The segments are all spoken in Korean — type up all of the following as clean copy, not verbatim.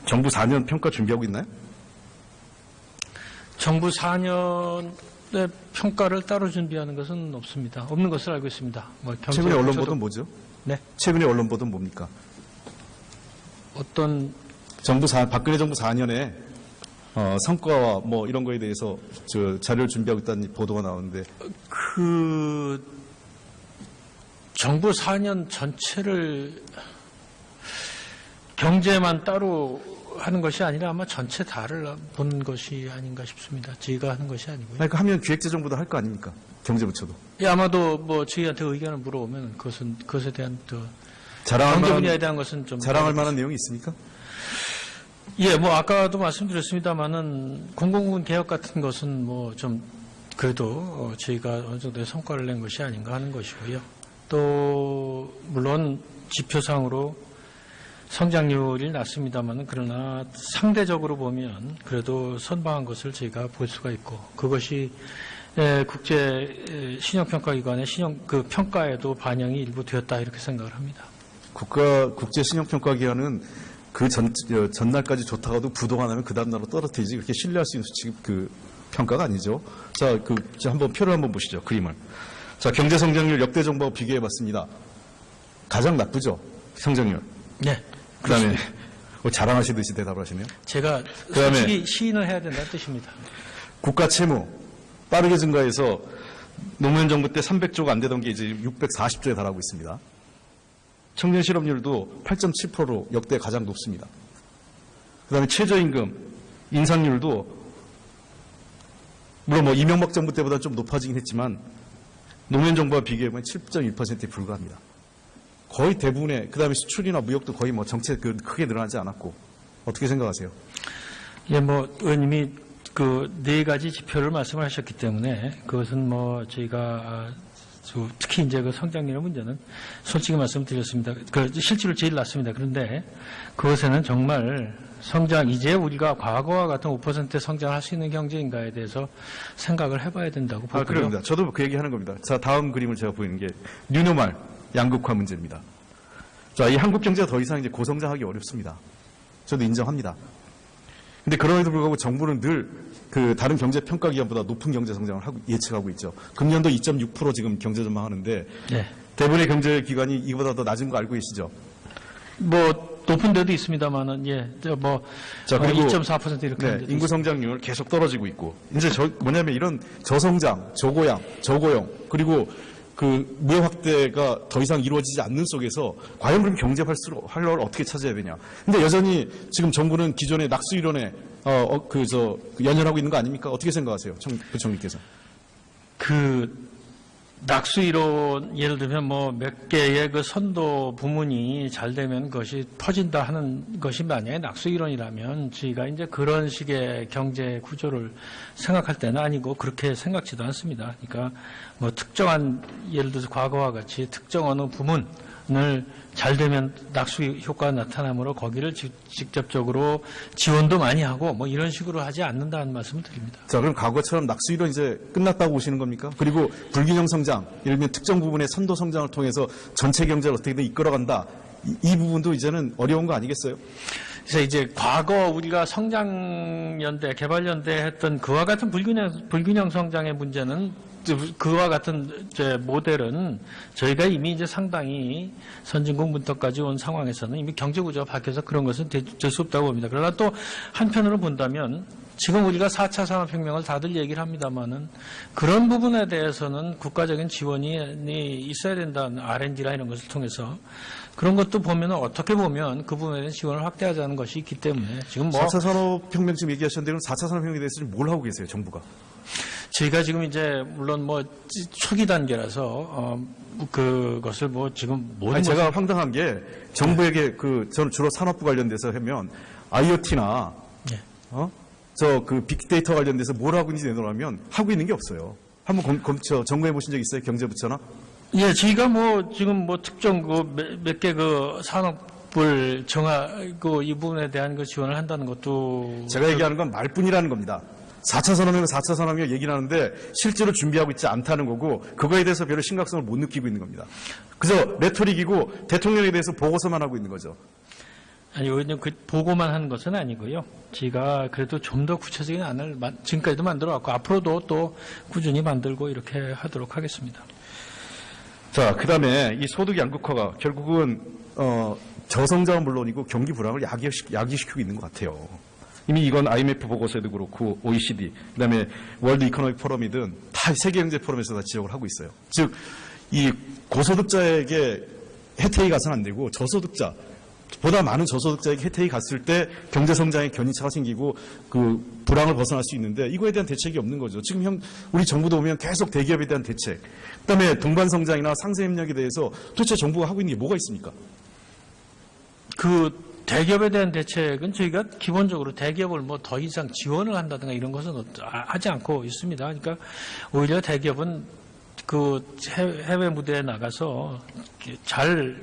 정부 4년 평가 준비하고 있나요? 정부 4년의 평가를 따로 준비하는 것은 없습니다. 없는 것을 알고 있습니다. 최근에 언론 보도는 뭐죠? 네. 최근에 언론 보도는 뭡니까? 어떤 박근혜 정부 4년에 성과와 뭐 이런 거에 대해서 자료를 준비하고 있다는 보도가 나오는데 정부 4년 전체를 경제만 따로 하는 것이 아니라 아마 전체 다를 보는 것이 아닌가 싶습니다. 저희가 하는 것이 아니고요. 그러니까 하면 기획재정부도 할 거 아닙니까? 경제부처도. 예, 아마도 저희한테 의견을 물어보면 그것에 대한 자랑할 경제 분야에 대한 것은 좀 자랑할 만한 내용이 있습니까? 예, 아까도 말씀드렸습니다만은 공공부문 개혁 같은 것은 좀 그래도 저희가 어느 정도의 성과를 낸 것이 아닌가 하는 것이고요. 또 물론 지표상으로 성장률이 낮습니다만 그러나 상대적으로 보면 그래도 선방한 것을 저희가 볼 수가 있고 그것이 국제 신용평가기관의 평가에도 반영이 일부 되었다 이렇게 생각을 합니다. 국제 신용평가기관은 그 전날까지 좋다가도 부도가 나면 그 다음날로 떨어뜨리지 그렇게 신뢰할 수 있는 수치 평가가 아니죠. 자, 한번 표를 한번 보시죠. 그림을. 자, 경제 성장률 역대 정부하고 비교해 봤습니다. 가장 나쁘죠. 성장률. 네. 그다음에 자랑하시듯이 대답을 하시네요. 제가 솔직히 시인을 해야 된다는 뜻입니다. 국가 채무 빠르게 증가해서 노무현 정부 때 300조가 안 되던 게 이제 640조에 달하고 있습니다. 청년 실업률도 8.7%로 역대 가장 높습니다. 그다음에 최저임금 인상률도 물론 이명박 정부 때보다 좀 높아지긴 했지만 노무현 정부와 비교해보면 7.1%에 불과합니다. 거의 대부분의 그다음에 수출이나 무역도 거의 정책 크게 늘어나지 않았고 어떻게 생각하세요? 예, 의원님이 네 가지 지표를 말씀하셨기 때문에 그것은 저희가 특히 이제 성장률의 문제는 솔직히 말씀드렸습니다. 실제로 제일 낮습니다. 그런데 그것에는 정말 이제 우리가 과거와 같은 5% 성장할 수 있는 경제인가에 대해서 생각을 해봐야 된다고 보고요. 그렇습니다. 저도 그 얘기하는 겁니다. 자, 다음 그림을 제가 보이는 게 뉴노멀 양극화 문제입니다. 자, 이 한국 경제가 더 이상 이제 고성장하기 어렵습니다. 저도 인정합니다. 근데 그럼에도 불구하고 정부는 늘 다른 경제 평가 기관보다 높은 경제 성장을 예측하고 있죠. 금년도 2.6% 지금 경제 전망하는데 네. 대부분의 경제 기관이 이거보다 더 낮은 거 알고 계시죠? 높은 데도 있습니다만은 자, 그리고 2.4% 이렇게 인구 성장률 계속 떨어지고 있고 이제 뭐냐면 이런 저성장, 저고용 그리고 무역 확대가 더 이상 이루어지지 않는 속에서 과연 그럼 경제 활로를 어떻게 찾아야 되냐. 근데 여전히 지금 정부는 기존의 낙수 이론에 연연하고 있는 거 아닙니까? 어떻게 생각하세요? 부총리께서. 낙수 이론 예를 들면 몇 개의 선도 부문이 잘 되면 그것이 퍼진다 하는 것이 만약에 낙수 이론이라면 저희가 이제 그런 식의 경제 구조를 생각할 때는 아니고 그렇게 생각지도 않습니다. 그러니까 특정한 예를 들어서 과거와 같이 특정 어느 부문을 잘 되면 낙수 효과가 나타나므로 거기를 직접적으로 지원도 많이 하고 이런 식으로 하지 않는다는 말씀을 드립니다. 자, 그럼 과거처럼 낙수 이론 이제 끝났다고 보시는 겁니까? 그리고 불균형 성장, 예를 들면 특정 부분의 선도 성장을 통해서 전체 경제를 어떻게든 이끌어간다. 이 부분도 이제는 어려운 거 아니겠어요? 그래서 이제 과거 우리가 성장연대, 개발연대 했던 그와 같은 불균형 성장의 문제는 그와 같은 모델은 저희가 이미 이제 상당히 선진국 문턱까지 온 상황에서는 이미 경제 구조가 바뀌어서 그런 것은 될 수 없다고 봅니다. 그러나 또 한편으로 본다면 지금 우리가 4차 산업혁명을 다들 얘기를 합니다만은 그런 부분에 대해서는 국가적인 지원이 있어야 된다는 R&D나 이런 것을 통해서 그런 것도 보면 어떻게 보면 그 부분에 대한 지원을 확대하자는 것이 있기 때문에 지금 4차 산업혁명 지금 얘기하셨는데 그럼 4차 산업혁명에 대해서 뭘 하고 계세요, 정부가? 저희가 지금 이제 물론 초기 단계라서 그것을 지금 모든 제가 황당한 게 정부에게 저는 주로 산업부 관련돼서 하면 IoT나 네. 빅데이터 관련돼서 뭘 하고 있는지 내놓으면 하고 있는 게 없어요. 한번 점검해 보신 적 있어요, 경제부처나? 예, 저희가 지금 특정 몇 개 산업을 정하고 이 부분에 대한 지원을 한다는 것도 제가 얘기하는 건 말뿐이라는 겁니다. 4차 산업혁명 얘기를 하는데 실제로 준비하고 있지 않다는 거고 그거에 대해서 별로 심각성을 못 느끼고 있는 겁니다. 그래서 레토릭이고 대통령에 대해서 보고서만 하고 있는 거죠. 아니, 그냥 그 보고만 하는 것은 아니고요. 제가 그래도 좀 더 구체적인 안을 지금까지도 만들어 왔고 앞으로도 또 꾸준히 만들고 이렇게 하도록 하겠습니다. 자, 그다음에 이 소득 양극화가 결국은 저성장은 물론이고 경기 불황을 야기시키고 있는 것 같아요. 이미 이건 IMF 보고서에도 그렇고 OECD, 그다음에 월드 이코노믹 포럼이든 다 세계경제 포럼에서 다 지적을 하고 있어요. 즉, 이 고소득자에게 혜택이 가서는 안 되고 저소득자, 보다 많은 저소득자에게 혜택이 갔을 때 경제성장에 견인차가 생기고 그 불황을 벗어날 수 있는데 이거에 대한 대책이 없는 거죠. 지금 우리 정부도 보면 계속 대기업에 대한 대책, 그다음에 동반성장이나 상생협력에 대해서 도대체 정부가 하고 있는 게 뭐가 있습니까? 그 대기업에 대한 대책은 저희가 기본적으로 대기업을 뭐 더 이상 지원을 한다든가 이런 것은 하지 않고 있습니다. 그러니까 오히려 대기업은 그 해외 무대에 나가서 잘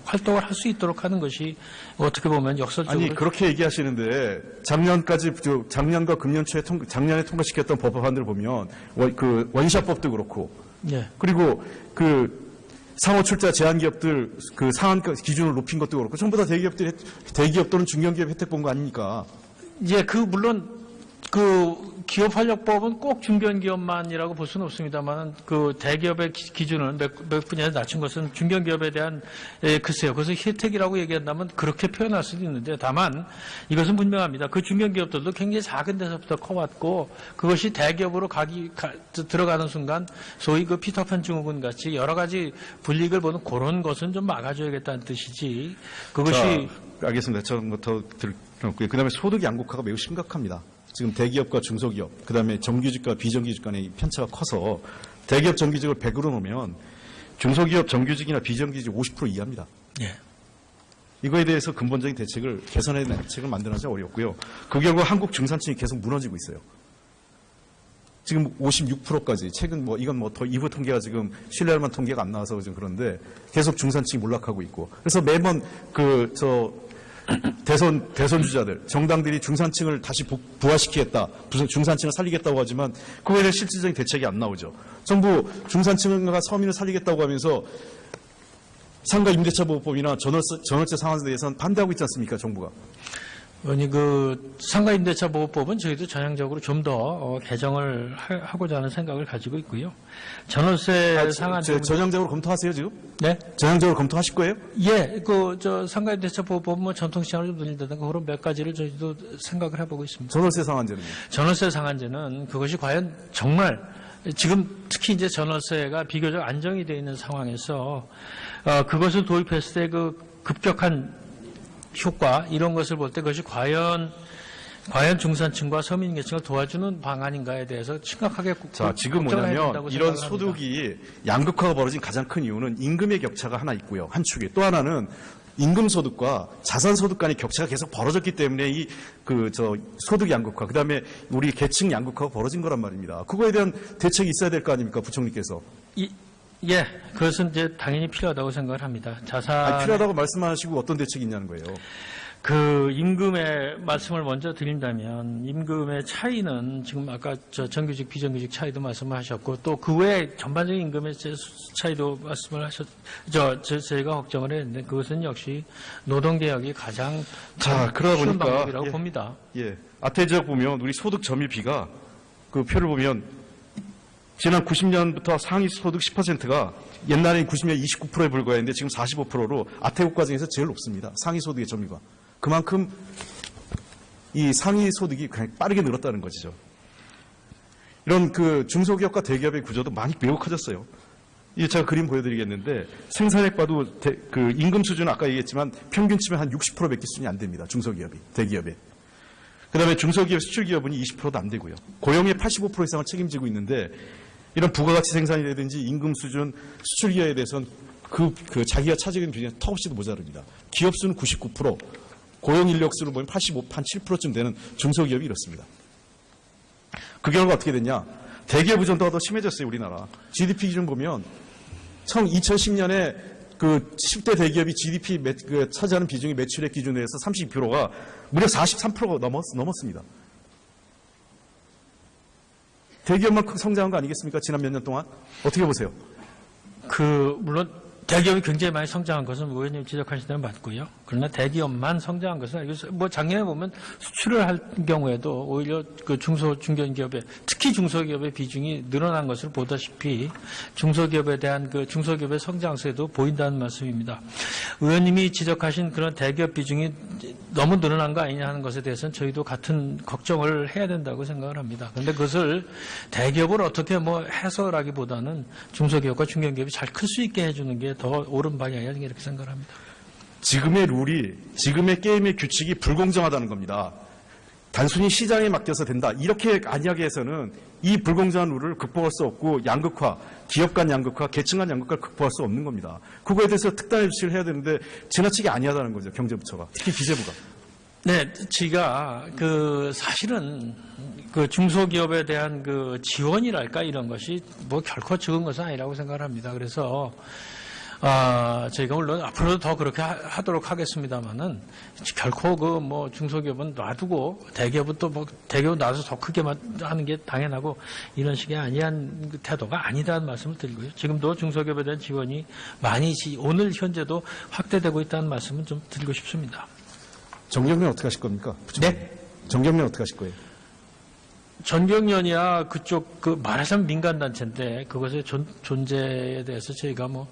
활동을 할 수 있도록 하는 것이 어떻게 보면 역설적으로. 아니, 그렇게 얘기하시는데 작년과 금년 초에 작년에 통과시켰던 법안들을 보면 그 원샷법도 그렇고, 예. 그리고 그 상호 출자 제한 기업들 그 상한 기준을 높인 것도 그렇고 전부 다 대기업 또는 중견기업 혜택 본 거 아닙니까? 예, 물론 그 기업활력법은 꼭 중견기업만이라고 볼 수는 없습니다만 그 대기업의 기준을 몇 분야에 낮춘 것은 중견기업에 대한 글쎄요. 그것을 혜택이라고 얘기한다면 그렇게 표현할 수도 있는데 다만 이것은 분명합니다. 그 중견기업들도 굉장히 작은 데서부터 커왔고 그것이 대기업으로 들어가는 순간 소위 그 피터팬 증후군 같이 여러 가지 불이익을 보는 그런 것은 좀 막아줘야겠다는 뜻이지. 그것이. 자, 알겠습니다. 저는 더 들었고요. 그다음에 소득 양극화가 매우 심각합니다. 지금 대기업과 중소기업, 그다음에 정규직과 비정규직 간의 편차가 커서 대기업 정규직을 100으로 놓으면 중소기업 정규직이나 비정규직 50% 이하입니다. 예. 이거에 대해서 근본적인 대책을 개선해야 되는 대책을 만드는 것이 어렵고요. 그 결과 한국 중산층이 계속 무너지고 있어요. 지금 56%까지 최근 이건 더 이후 통계가 지금 신뢰할 만한 통계가 안 나와서 지금 그런데 계속 중산층이 몰락하고 있고 그래서 매번 대선 주자들, 정당들이 중산층을 다시 부활시키겠다, 중산층을 살리겠다고 하지만 그거에 대한 실질적인 대책이 안 나오죠. 정부 중산층과 서민을 살리겠다고 하면서 상가 임대차 보호법이나 전월세 상한제에 대해서는 반대하고 있지 않습니까, 정부가? 아니 상가 임대차 보호법은 저희도 전향적으로 좀 더 개정을 하고자 하는 생각을 가지고 있고요. 전월세 상한제 전향적으로 검토하세요 지금? 네? 전향적으로 검토하실 거예요? 예, 상가 임대차 보호법 전통시장을 좀 늘린다든가 그런 몇 가지를 저희도 생각을 해보고 있습니다. 전월세 상한제는요? 전월세 상한제는 그것이 과연 정말 지금 특히 이제 전월세가 비교적 안정이 되어 있는 상황에서 그것을 도입했을 때 그 급격한 효과 이런 것을 볼 때 그것이 과연 중산층과 서민계층을 도와주는 방안인가에 대해서 심각하게 자, 지금 뭐냐면 이런 소득이 양극화가 벌어진 가장 큰 이유는 임금의 격차가 하나 있고요. 한 축에. 또 하나는 임금 소득과 자산 소득 간의 격차가 계속 벌어졌기 때문에 소득 양극화, 그다음에 우리 계층 양극화가 벌어진 거란 말입니다. 그거에 대한 대책이 있어야 될 거 아닙니까, 부총리께서? 예, 그것은 이제 당연히 필요하다고 생각을 합니다. 필요하다고 말씀하시고 어떤 대책이 있냐는 거예요. 그 임금의 말씀을 먼저 드린다면 임금의 차이는 지금 아까 정규직 비정규직 차이도 말씀하셨고 또 그 외에 전반적인 임금의 차이도 말씀을 저희가 걱정을 했는데 그것은 역시 노동개혁이 가장 쉬운 방법이라고 봅니다. 예, 아태 지역 보면 우리 소득 점유비가 그 표를 보면 지난 90년부터 상위 소득 10%가 옛날엔 90년 29%에 불과했는데 지금 45%로 아태 국가 중에서 제일 높습니다. 상위 소득의 점유가. 그만큼 이 상위 소득이 그냥 빠르게 늘었다는 것이죠. 이런 중소기업과 대기업의 구조도 많이 매우 커졌어요. 이제 제가 그림 보여드리겠는데 생산액 봐도 임금 수준은 아까 얘기했지만 평균 치면 한 60%밖에 수준이 안 됩니다. 중소기업이, 대기업에. 그다음에 중소기업 수출기업은 20%도 안 되고요. 고용의 85% 이상을 책임지고 있는데 이런 부가가치 생산이라든지 임금 수준, 수출기업에 대해서는 자기가 차지하는 비중이 턱없이도 모자릅니다. 기업 수는 99%, 고용 인력 수를 보면 85, 한 7%쯤 되는 중소기업이 이렇습니다. 그 결과 어떻게 됐냐? 대기업 의존도가 더 심해졌어요, 우리나라. GDP 기준 보면 2010년에 10대 대기업이 GDP 차지하는 비중이 매출액 기준으로 해서 32%가 무려 43%가 넘었습니다. 대기업만 성장한 거 아니겠습니까? 지난 몇 년 동안? 어떻게 보세요? 물론 대기업이 굉장히 많이 성장한 것은 의원님 지적하신 대로 맞고요. 그러나 대기업만 성장한 것은 아니고 뭐 작년에 보면 수출을 할 경우에도 오히려 그 중견기업의 특히 중소기업의 비중이 늘어난 것을 보다시피 중소기업에 대한 그 중소기업의 성장세도 보인다는 말씀입니다. 의원님이 지적하신 그런 대기업 비중이 너무 늘어난 거 아니냐 하는 것에 대해서는 저희도 같은 걱정을 해야 된다고 생각을 합니다. 그런데 그것을 대기업을 어떻게 뭐 해서라기보다는 중소기업과 중견기업이 잘 클 수 있게 해주는 게 더 옳은 방향이 아닌가 이렇게 생각을 합니다. 지금의 룰이, 지금의 게임의 규칙이 불공정하다는 겁니다. 단순히 시장에 맡겨서 된다. 이렇게 안이하게 해서는 이 불공정한 룰을 극복할 수 없고 양극화, 기업 간 양극화, 계층 간 양극화를 극복할 수 없는 겁니다. 그거에 대해서 특단의 조치를 해야 되는데 지나치게 아니하다는 거죠. 경제부처가. 특히 기재부가. 네, 제가 사실은 그 중소기업에 대한 그 지원이랄까 이런 것이 뭐 결코 적은 것은 아니라고 생각을 합니다. 그래서 저희가 물론 앞으로도 더 그렇게 하도록 하겠습니다만은 결코 그 뭐 중소기업은 놔두고 대기업은 또 뭐 대기업 놔서 더 크게 하는 게 당연하고 이런 식의 아니한 태도가 아니다는 말씀을 드리고요. 지금도 중소기업에 대한 지원이 많이 오늘 현재도 확대되고 있다는 말씀은 좀 드리고 싶습니다. 정경련 어떻게 하실 겁니까? 네. 정경련 어떻게 하실 거예요? 전경련이야 그쪽 그 말하자면 민간단체인데 그것의 존재에 대해서 저희가 뭐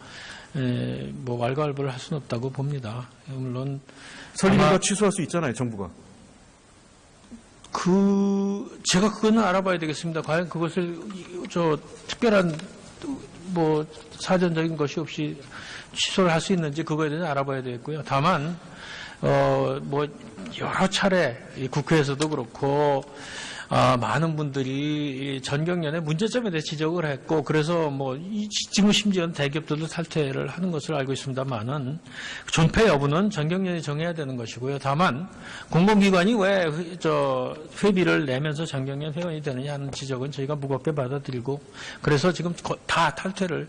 왈가왈부를 할 수는 없다고 봅니다. 물론 설립인가 취소할 수 있잖아요, 정부가. 제가 그거는 알아봐야 되겠습니다. 과연 그것을 특별한 뭐 사전적인 것이 없이 취소를 할 수 있는지 그거에 대해서 알아봐야 되겠고요. 다만 뭐 여러 차례 국회에서도 그렇고 많은 분들이 전경련의 문제점에 대해 지적을 했고 그래서 뭐 지금 심지어는 대기업들도 탈퇴를 하는 것을 알고 있습니다만은 존폐 여부는 전경련이 정해야 되는 것이고요. 다만 공공기관이 왜 회비를 내면서 전경련 회원이 되느냐 하는 지적은 저희가 무겁게 받아들이고 그래서 지금 다 탈퇴를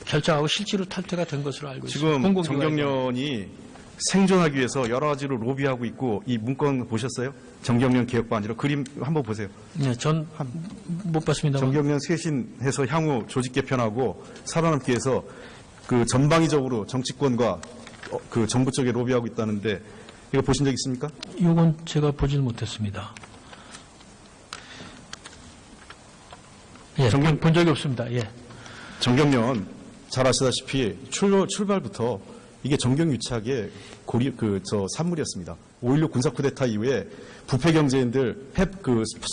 결정하고 실제로 탈퇴가 된 것으로 알고 있습니다. 지금 정경련이 생존하기 위해서 여러 가지로 로비하고 있고 이 문건 보셨어요? 정경련 개혁반지로 그림 한번 보세요. 네, 전 못 봤습니다. 정경련 쇄신해서 향후 조직 개편하고 살아남기 위해서 그 전방위적으로 정치권과 그 정부 쪽에 로비하고 있다는데 이거 보신 적 있습니까? 이건 제가 보지는 못했습니다. 예, 본 적이 없습니다. 예. 정경련 잘 아시다시피 출발부터 이게 정경유착의 산물이었습니다. 5.16 군사쿠데타 이후에 부패 경제인들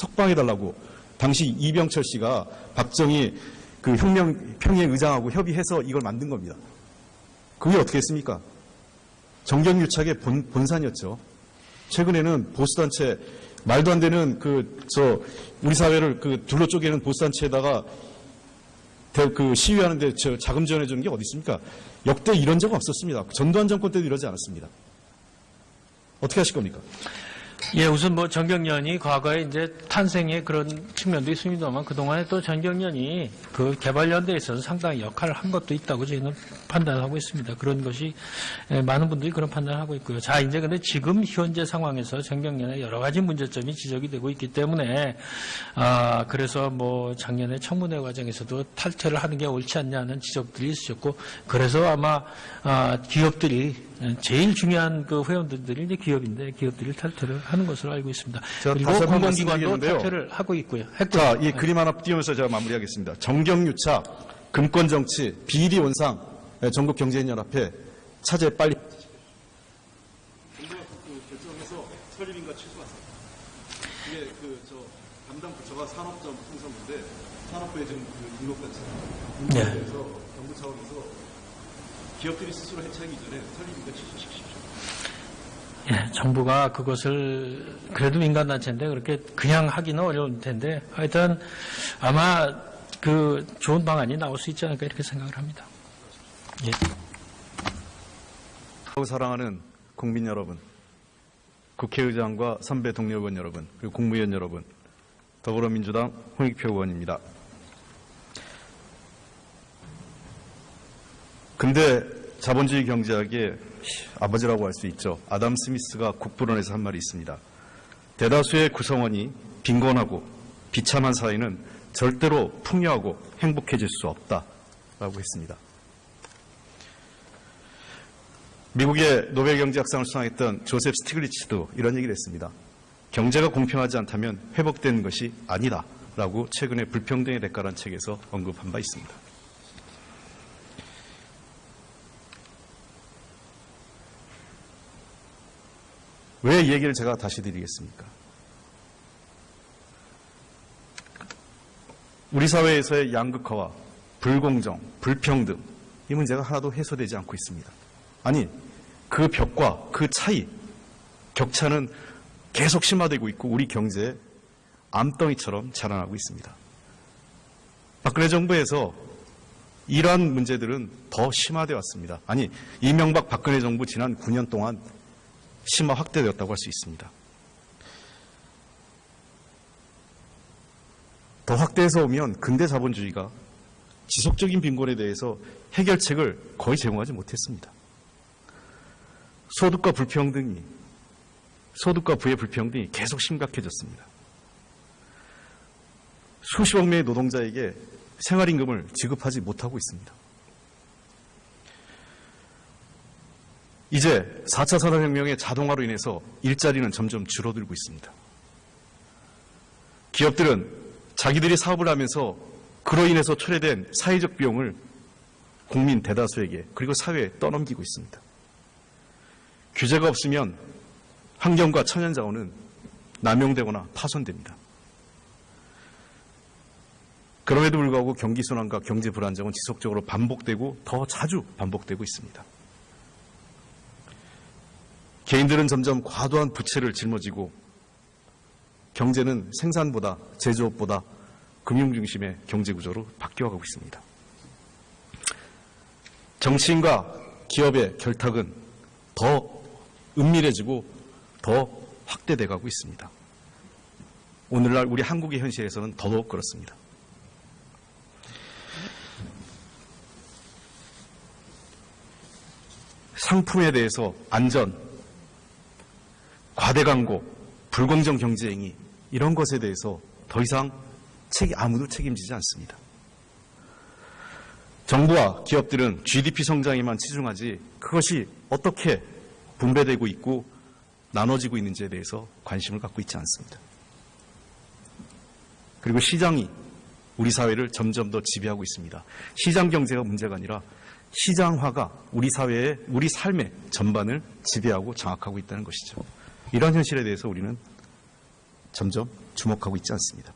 석방해달라고 당시 이병철 씨가 박정희 그 평행 의장하고 협의해서 이걸 만든 겁니다. 그게 어떻게 했습니까? 정경유착의 본산이었죠. 최근에는 보수단체, 말도 안 되는 우리 사회를 둘러 쪼개는 보수단체에다가 시위하는데 자금 지원해 주는 게 어디 있습니까? 역대 이런 적은 없었습니다. 전두환 정권 때도 이러지 않았습니다. 어떻게 하실 겁니까? 예, 우선 뭐 전경련이 과거에 이제 탄생의 그런 측면도 있습니다만 그동안에 또 전경련이 그 개발연대에 있어서 상당히 역할을 한 것도 있다고 저희는 판단하고 있습니다. 그런 것이 많은 분들이 그런 판단을 하고 있고요. 자, 이제 근데 지금 현재 상황에서 전경련의 여러 가지 문제점이 지적이 되고 있기 때문에 그래서 뭐 작년에 청문회 과정에서도 탈퇴를 하는 게 옳지 않냐는 지적들이 있으셨고 그래서 아마 기업들이 제일 중요한 그 회원들이 이제 기업인데 기업들이 탈퇴를 하는 것으로 알고 있습니다. 그리고 공공기관도 탈퇴를 하고 있고요. 자, 이 그림 하나 띄우면서 제가 마무리하겠습니다. 정경유착, 금권정치, 비리 원상, 전국경제인연합회 차제 빨리. 정부가 결정해서 설립인가 취소하세요. 이게 담당 부처가 산업점 통상부인데 산업부에 지금 등록단체입니다. 그래서 정부 차원에서 기업들이 스스로 해체하기 전에 설립인가 취소시키십시오. 예, 정부가 그것을 그래도 민간단체인데 그렇게 그냥 하기는 어려울 텐데 하여튼 아마 그 좋은 방안이 나올 수 있지 않을까 이렇게 생각을 합니다. 예. 사랑하는 국민 여러분, 국회의장과 선배 동료 의원 여러분, 그리고 국무위원 여러분, 더불어민주당 홍익표 의원입니다. 근대 자본주의 경제학의 아버지라고 할 수 있죠. 아담 스미스가 국부론에서 한 말이 있습니다. 대다수의 구성원이 빈곤하고 비참한 사회는 절대로 풍요하고 행복해질 수 없다라고 했습니다. 미국의 노벨 경제학상을 수상했던 조셉 스티글리츠도 이런 얘기를 했습니다. 경제가 공평하지 않다면 회복되는 것이 아니다 라고 최근에 불평등의 대가라는 책에서 언급한 바 있습니다. 왜 이 얘기를 제가 다시 드리겠습니까? 우리 사회에서의 양극화와 불공정, 불평등 이 문제가 하나도 해소되지 않고 있습니다. 아니, 그 벽과 그 차이, 격차는 계속 심화되고 있고 우리 경제에 암덩이처럼 자라나고 있습니다. 박근혜 정부에서 이러한 문제들은 더 심화되어 왔습니다. 아니, 이명박 박근혜 정부 지난 9년 동안 심화 확대되었다고 할 수 있습니다. 더 확대해서 오면 근대 자본주의가 지속적인 빈곤에 대해서 해결책을 거의 제공하지 못했습니다. 소득과 부의 불평등이 계속 심각해졌습니다. 수십억 명의 노동자에게 생활임금을 지급하지 못하고 있습니다. 이제 4차 산업혁명의 자동화로 인해서 일자리는 점점 줄어들고 있습니다. 기업들은 자기들이 사업을 하면서 그로 인해서 초래된 사회적 비용을 국민 대다수에게 그리고 사회에 떠넘기고 있습니다. 규제가 없으면 환경과 천연자원은 남용되거나 파손됩니다. 그럼에도 불구하고 경기 순환과 경제 불안정은 지속적으로 반복되고 더 자주 반복되고 있습니다. 개인들은 점점 과도한 부채를 짊어지고 경제는 생산보다 제조업보다 금융 중심의 경제 구조로 바뀌어가고 있습니다. 정치인과 기업의 결탁은 더 은밀해지고 더 확대돼 가고 있습니다. 오늘날 우리 한국의 현실에서는 더더욱 그렇습니다. 상품에 대해서 안전, 과대 광고, 불공정 경제행위 이런 것에 대해서 더 이상 아무도 책임지지 않습니다. 정부와 기업들은 GDP 성장에만 치중하지 그것이 어떻게 분배되고 있고 나눠지고 있는지에 대해서 관심을 갖고 있지 않습니다. 그리고 시장이 우리 사회를 점점 더 지배하고 있습니다. 시장 경제가 문제가 아니라 시장화가 우리 사회의 우리 삶의 전반을 지배하고 장악하고 있다는 것이죠. 이런 현실에 대해서 우리는 점점 주목하고 있지 않습니다.